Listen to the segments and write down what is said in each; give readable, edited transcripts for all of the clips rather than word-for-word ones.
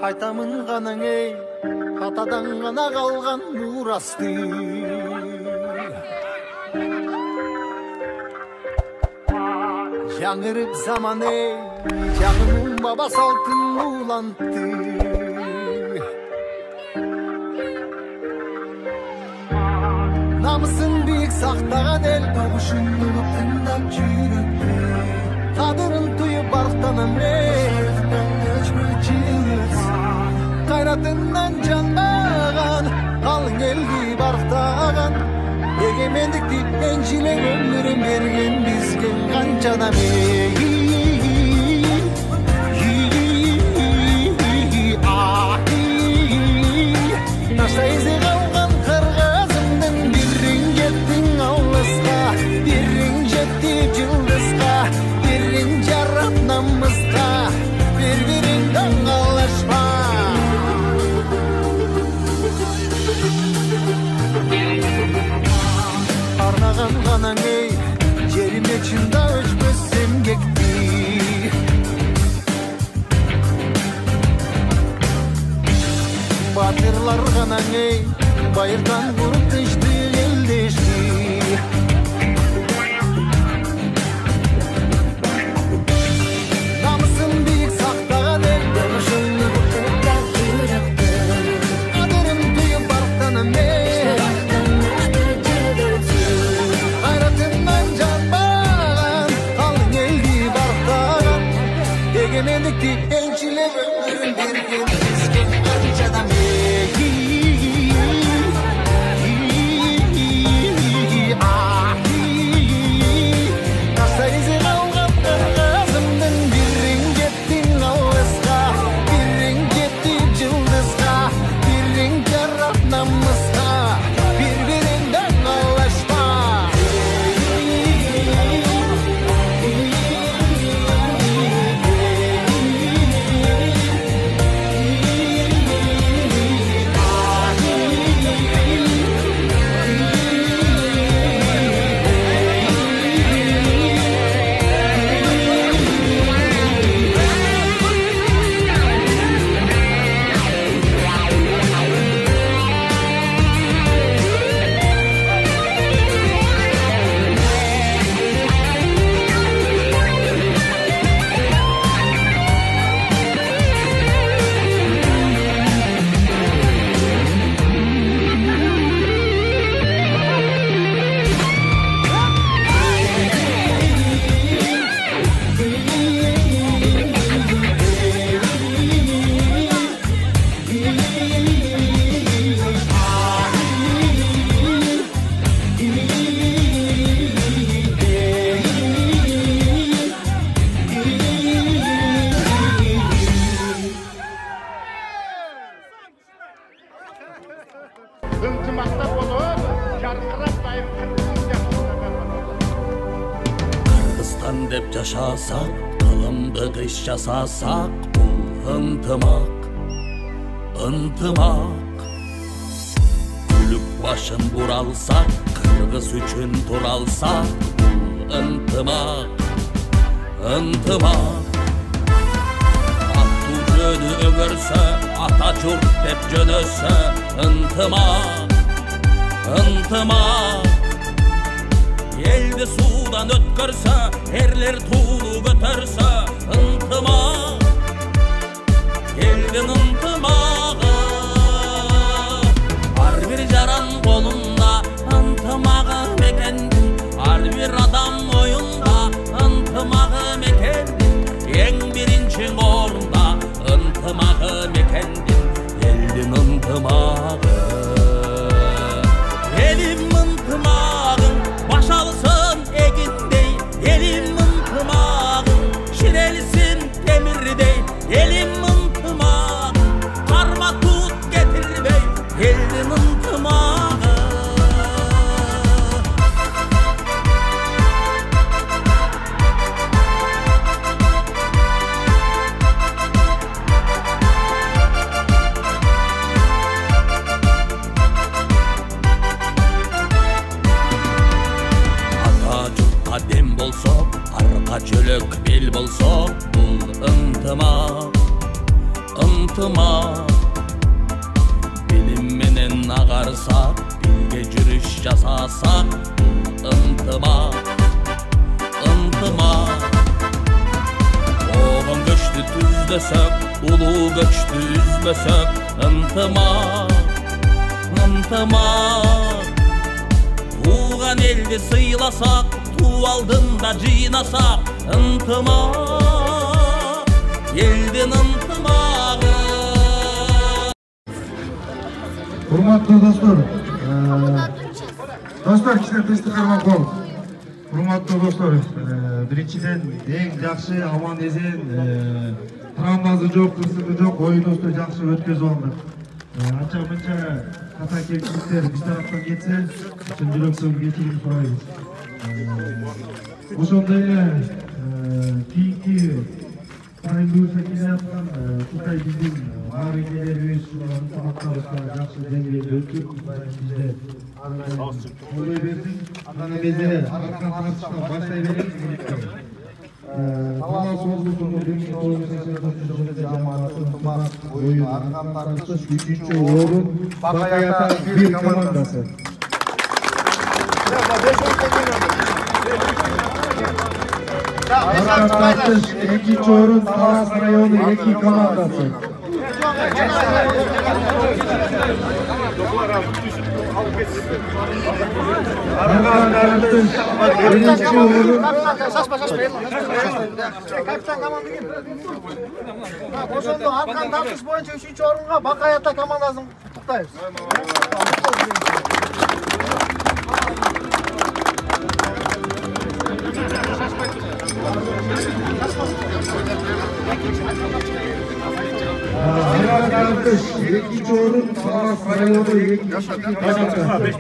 Айтамын ғанаң ей, атадан ғана қалған мұрасты. Жаңырып заман ей, жағының баба салтын улантты. Намысын биік сақтаған ел, бағышын ұлып тыңдап жүректі. Қадырын тұйып барықтанам ей, қайратынан жанбаған, қалың елге барықтаған. Егемендікті еншілен өмірін берген бізген қаншадам Нашта ізі қалған қырғызымдың бірін кеттің ауылысқа, бірін жеттіп жылдысқа, бірін жарап намысқа, бір-біріңдің алашпа. Арнаған ғанаң ей, жеріме чында өшпесем кекті. Батырлар ғанаң ей, байырдан бұрып тешті елдешті. Намысын биік сақтаған ел, дәмішіні бұқтырдан жүректі. Қадырын түйіп барықтанам ей, егемендікті еншілеп өмірін берген бізген қаншадам Нашта ізі қалған қырғызымдың бірін кеттің ауылысқа, бірін кеттіп жылдысқа, бірін жарап намысқа, бір-біріңдің алашпа. Ынтымақта болып, жарқырап байып Қырғызстан деп жашасақ, қылымдық іш жасасақ, бұл ынтымақ, ынтымақ. Күлік башын бұралсақ, қырғыз үшін тұралсақ, бұл ынтымақ, ынтымақ. Атту жөні өгірсі, ата жұрт деп жөнөсі, ынтымақ, ынтымақ. Елді судан өткірсі, ерлер туылу көтерсі, ынтымақ, елдің ынтымағы. Ар бір жаран қолында ынтымағы мекендің, ар бір адам ойында ынтымағы мекендің, ең бірінші орында ынтымағы мекендің, елдің ынтымағы. Елім ынтымағың башалсын егіндей, елім ынтымағың шірелсін темірдей, елім ынтымағың қарма тұт кетірбей, елдің ынтымағы. ынтымақ. Bilim menen ağarsak, bilge жүрүш жасасак, ынтымақ, ынтымақ. Оғын көчтү түздөсөк, улуу көчтү үзбөсөк, ынтымақ, ынтымақ. Туған элди сыйласак, туу алдында жыйнасак, ынтымақ, элдин ынтымагы. Урматтуу достор, кичине тынчтык кармап коелук. Урматтуу достор, биринчиден эң жакшы аман эсен, травмасы жок, кырсыгы жок, оюнубузду жакшы өткөзүп алдык. Анча мынча ката кемчиликтер биз тараптан кетсе, чын жүрөктөн кечирим сурайбыз. Ошондой эле кийинки тайындуусга келе жаткан Кытай биздин мааракелерибиз ынтымактабызга жакшы деңгээлде өтүп, бизде колдой берсин, аны бизде аркан тартыштан баштай беребиз. Талас облусунун 1984 жамааты ынтымак оюн аркан тартыш 3-чү орун Бакаята бир командасы. Аркан тартыш 2-чү орун Талас району 2 командасы. Аркан тартыш 1-чү орун Капитан команда келди. Ошондо аркан тартыш боюнча 3-чү орунга Бакаята командасын куттайбыз. Аркан тартыш 2-чү орун Талас району 2 командасы.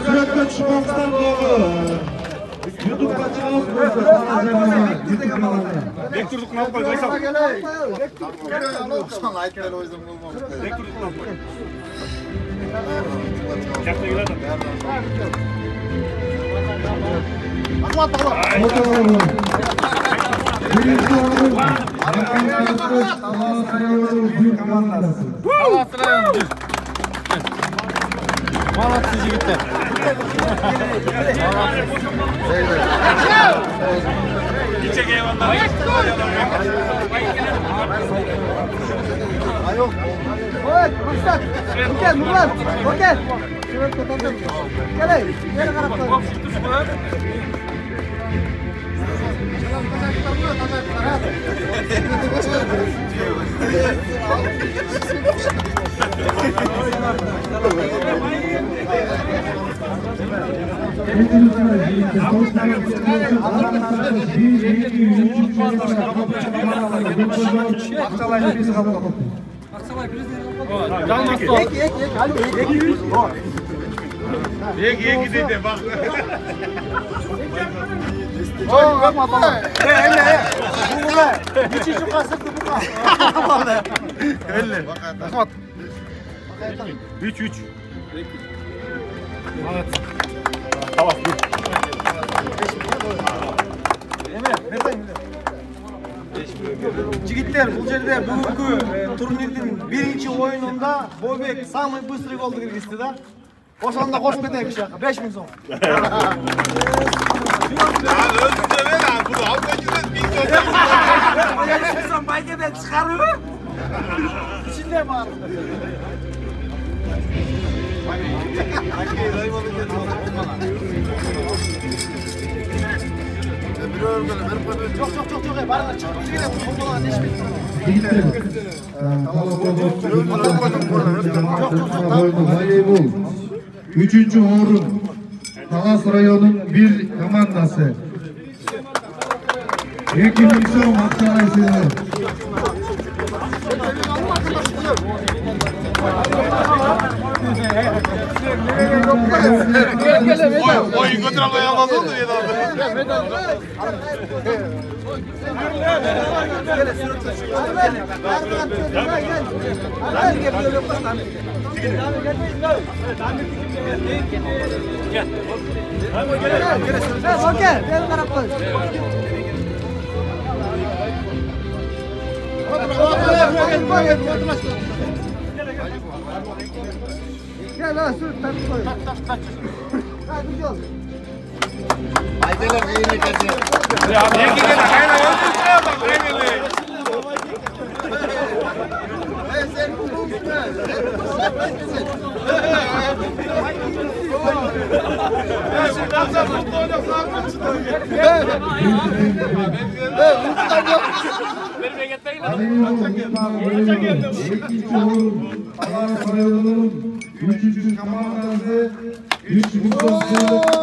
Сүрөткө Чоңстан блогу. YouTube'га чыгып койсо, Бектурдукун алып кой, Байсал. Айтпай ойзум болмок. Бектурдукун алып кой. Жакта келет. Ахмат тагыла. Биринчи орун Аркан тартыш Талас району 1 командасы. Талас району. Молодцы, жигиттер. Кичеге eyvallah. Ayok. Oy, Ruslan. Gel, Nurlan. Gel. Gel. Gel qarab tur. Ек дейді, бақ. Бұға, нешінші қасырды бұға? Әлі. Ахмат. 3-3. Молодцы. Талас, dur. Жігіттер, бұл жерде бүгінгі турнирдің бірінші ойынында Бобек самый быстрый голды кіргізді да. Ошонда қош кетейік шаққа, 5000 сом. Өзінде бер, бұл алда жүреді, 1000 сом. Байгеден шығару? İçinde var. Çok. Barına çıkıp gidelim. Bombalar ne işbirliği? Üçüncü orun Talas rayonun bir komandası. 2000 so'm Akçaysizlar. Oyun götür almaya almaz oldu ya da. Üçüncü komandası 3000 so'm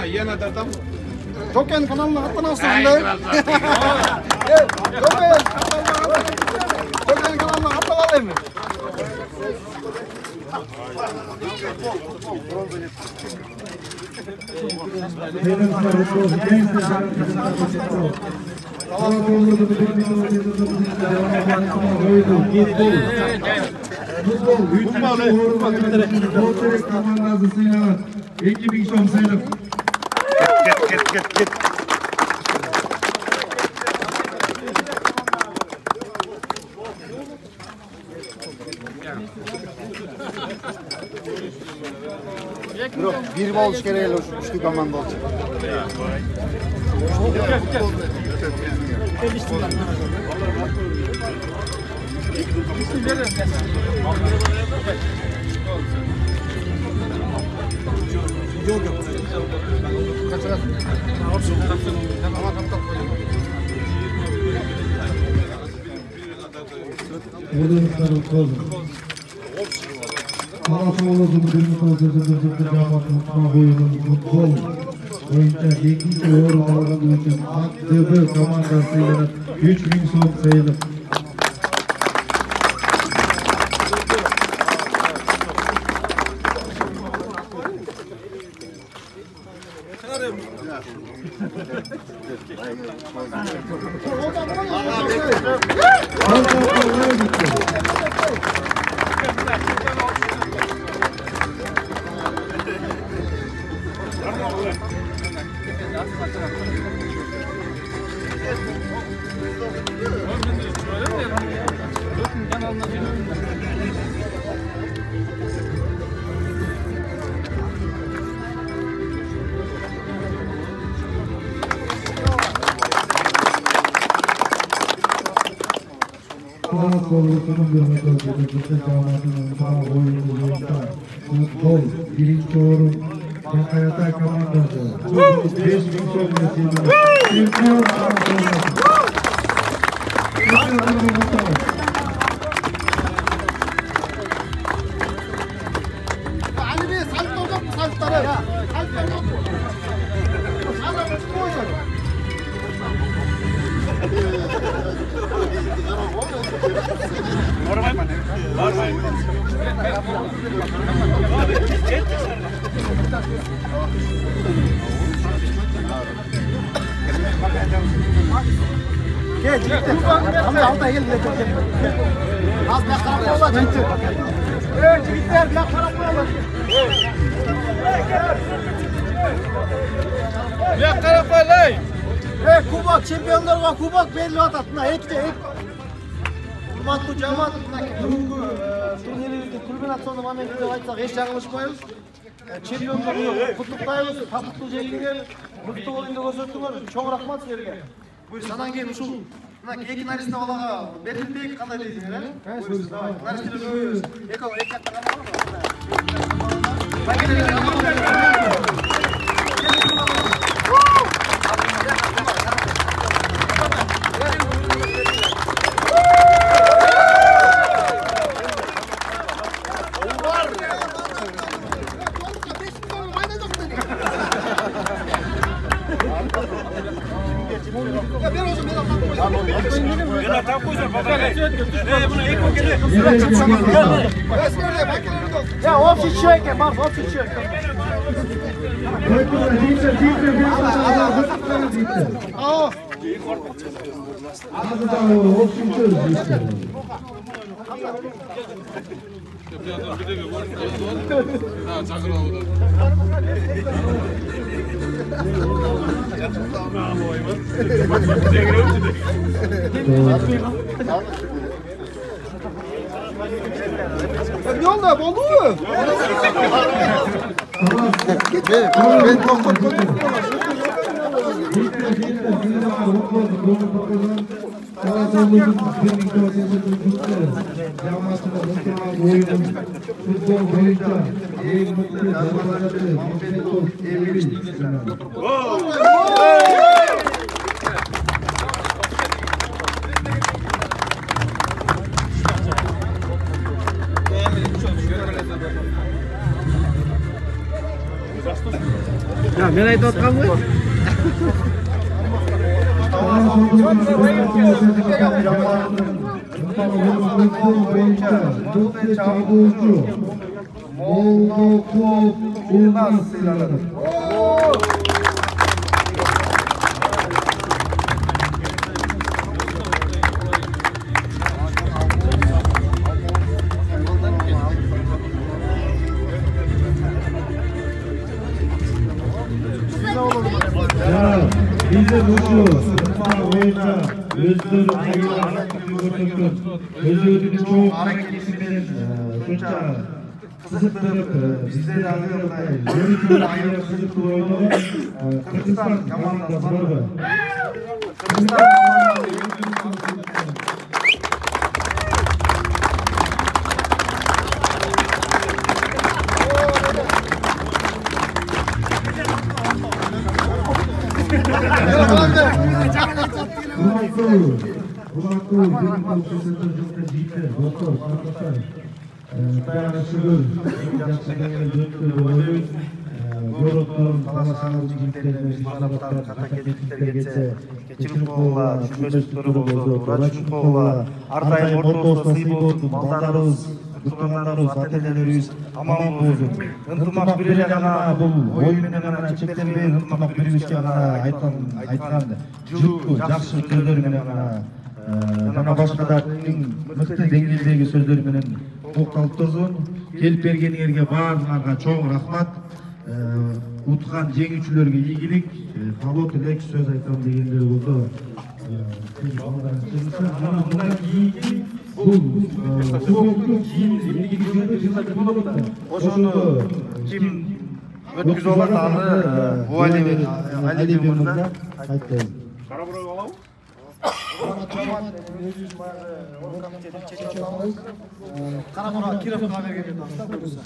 Yana da tam. Token kanalına atlanasın da. Token kanalına atlanalım mı? komandasıyla 2000 so'm sayılıp Git. Bir bol kereyle üçlü komanda olacak. ikinci o'rin olgani uchun ADB komandasiga 3000 so'm sayılıp futbol birinchi o'rin Chaqayota komandasi 5000 so'm chempion Ali Bey salto olacak mı saltları? Salto olacak mı? Salto olacak mı? Gel jigitler. Hamza alta gel. Az bir karap koyalım jigitler. Evet jigitler bir karap koyalım. Ya Karapalay. Kubok chempionlarga kubok berilib atadi. Mana ikkita hurmatli jamoat, bugungi turnirimizni kulminatsiya momenti deb aytsak hech yanglishmaymiz. Chempionlarni qutluklaymiz. Taqdirli jenginglar, miqti o'yinda ko'rsatdinglar. Cho'ng rahmat sizlarga. Sadan keyin shu ikki narsa bolaga berildik, qanday deysizlar? Buyursiz, davay. Narsalar qo'yamiz. Ek katta Ya общий человек, Марк, общий человек. Ne oldu? Oldu mu? Ben Ya men aytib atganmi? Bize bu oyunda özgür özgürlüğünü çok hareketlidir. Şunca kızıktırıp bizleri anlayıp yönetimi ayırıp kızıktır oyunu Kırgızistan komandası var. Kırgızistan aman болсын. Ынтымақ береле ғана бұл ойынмен ғана шектелбей, ынтымақ бербеске ғана айтқан жүкті, жақсы сөздермен ғана жана башка да мыкты деңгээлдеги сөздөр менен токтолуп турсун. Келип бергениңерге баарыңарга чоң рахмат. Уткан жеңүүчүлөргө ийгилик, кабыл элек сөз айтам дегендер болду. Ошондо ким өткүзүп алат аны Алиев мырза айтты. Карабура Кировга берген да буюрса.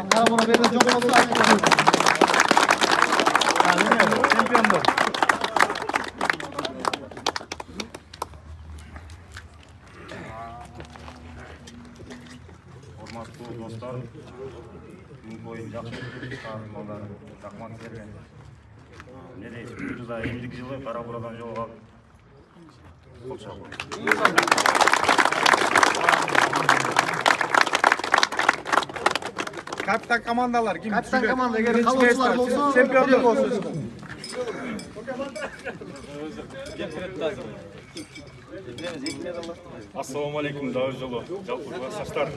Карабура берген жок болсо чемпиондор. Hormatly dostlar, bu oyun yaxşı oldu. Rahmat bergen. Ne deysiz? Bu yılda 50 yılı Karaburadan yolga olacak. Kapitan komandalar kim? Kapitan komanda eğer kalırsalar olsa çempiyonluk olsun. Ассаламу алейкум, дагы жолу. Жалпы классташтар,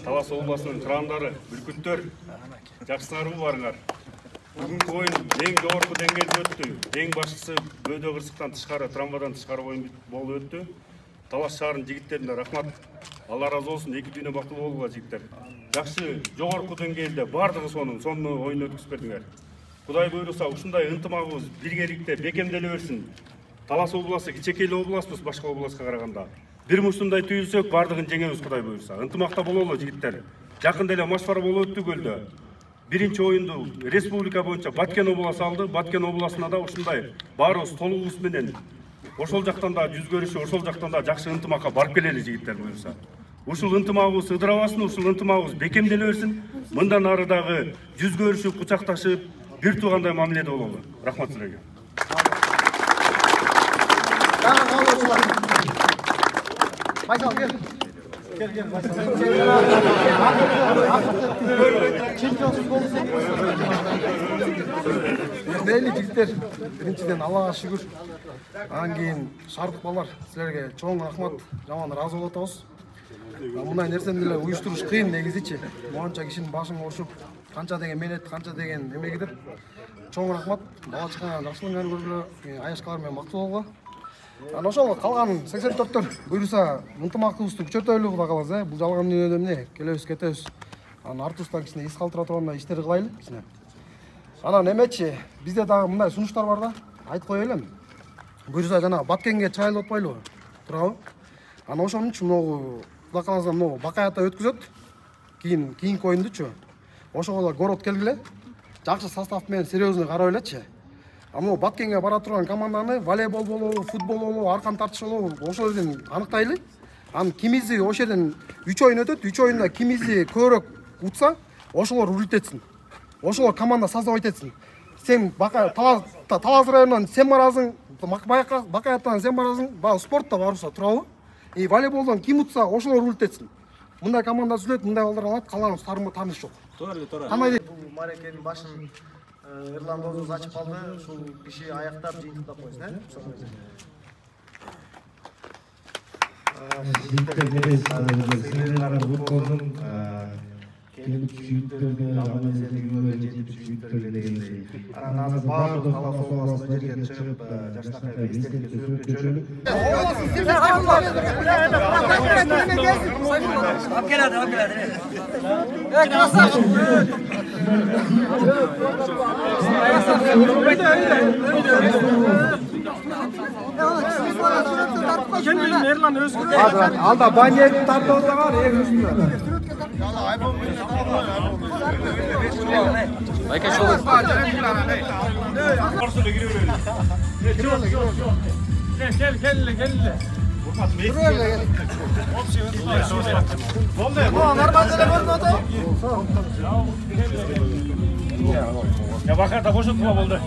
Талас обласынын кырандары, бүркүттөр, жакшысыңарбы барыңар. Бүгүнкү оюн эң жогорку деңгээлде өттү. Эң башкысы бөөдө кырсыктан тышкары, трамвайдан тышкары оюн болуп өттү. Талас шаарынын жигиттерине рахмат. Алла разы болсун, эки дүйнө бактылуу болуңар жигиттер. Жакшы жогорку деңгээлде бардыгы сонун оюн өткүзүп бердиңер. Кудай буйруса ушундай ынтымагыбыз биргеликте бекемделе берсин. Талас обласы кичекей областыбыз башка областка караганда. Бир мушундай түйүлсөк, бардыгын жеңебиз Кудай буйруса. Ынтымакта бололу жигиттер. Жакында эле машвара болуп өттү көлдө. Биринчи оюнду республика боюнча Баткен обласы алды. Баткен обласына да ушундай баарыбыз толугубуз менен ошол жактан да жүз көрүшүп, ошол жактан да жакшы ынтымакка барып келели жигиттер буйруса. Ушул ынтымагыбыз ыдырабасын, ушул ынтымагыбыз бекемделе берсин. Мындан ары дагы жүз көрүшүп, кучакташып, бир туугандай мамиледе бололу. Рахмат силерге. Байсал, кел. Кел, Байсал. Чемпионсуз болсо. Мейли жигиттер, биринчиден Аллага шүгүр. Анан кийин шаардык балдар, силерге чоң рахмат, жаман ыраазы болуп атабыз. Мындай нерсени деле уюштуруш кыйын негизичи. Монча кишинин башын урушуп, канча деген мелет, канча деген эмеге деп чоң рахмат. Бала чыккан жакшылыгын көргүлө, аяшкалар менен мактуу болгула. Анан ошол калган 84-төр буйруса ынтымактыбызды күчөтөлү Кудай кааласа, бул жалган дүйнөдө эмне, келебиз кетебиз. Анан артустан кичине эс калтыра тургандай иштерди кылайлы кичине. Анан эмечи, бизде дагы мындай сунуштар бар да, айтып кое элем. Буйруса жана Баткенге чайлып атпайлыбы? Турабы? Анан ошонун үчүн могу Кудай кааласа могу Бакаята өткүзөт. Кийинки оюндучу. Ошого город келгиле. Жакшы состав менен серьезный карап элечи. А могу Баткенге бара турган команданы волейбол болобу, футбол болобу, аркан тартыш болобу, ошол жерден аныктайлы. Анан кимизи ошол жерден 3 оюн өтөт, 3 оюнда кимизи көбүрөөк утса, ошолор улететсин. Ошолор команда создавать этсин. Сен Талас районунан сен барасың, Бакаятан сен барасың, баа спортто барса турабы? И волейболдон ким утса, ошолор улететсин. Мындай команда сүлөт, мындай балдар алат, калган тааныш жок. Туура. Кандай дейт? Бул марекенин башын Эрлан Дозуз ачып калды. Ушул киши аяктап жыйынтыктап койсун, Силердин футболдун келип сүйүттөргө, амалдерге жетип сүйүттөргө дегендей. Анан азыр баардык Талас областына жерге чыгып, жаштарга эстеликке сүрөт көчөлүк. Алда баньерди тартып отурган эң үстүндө. Я Бакаята бошотула болду.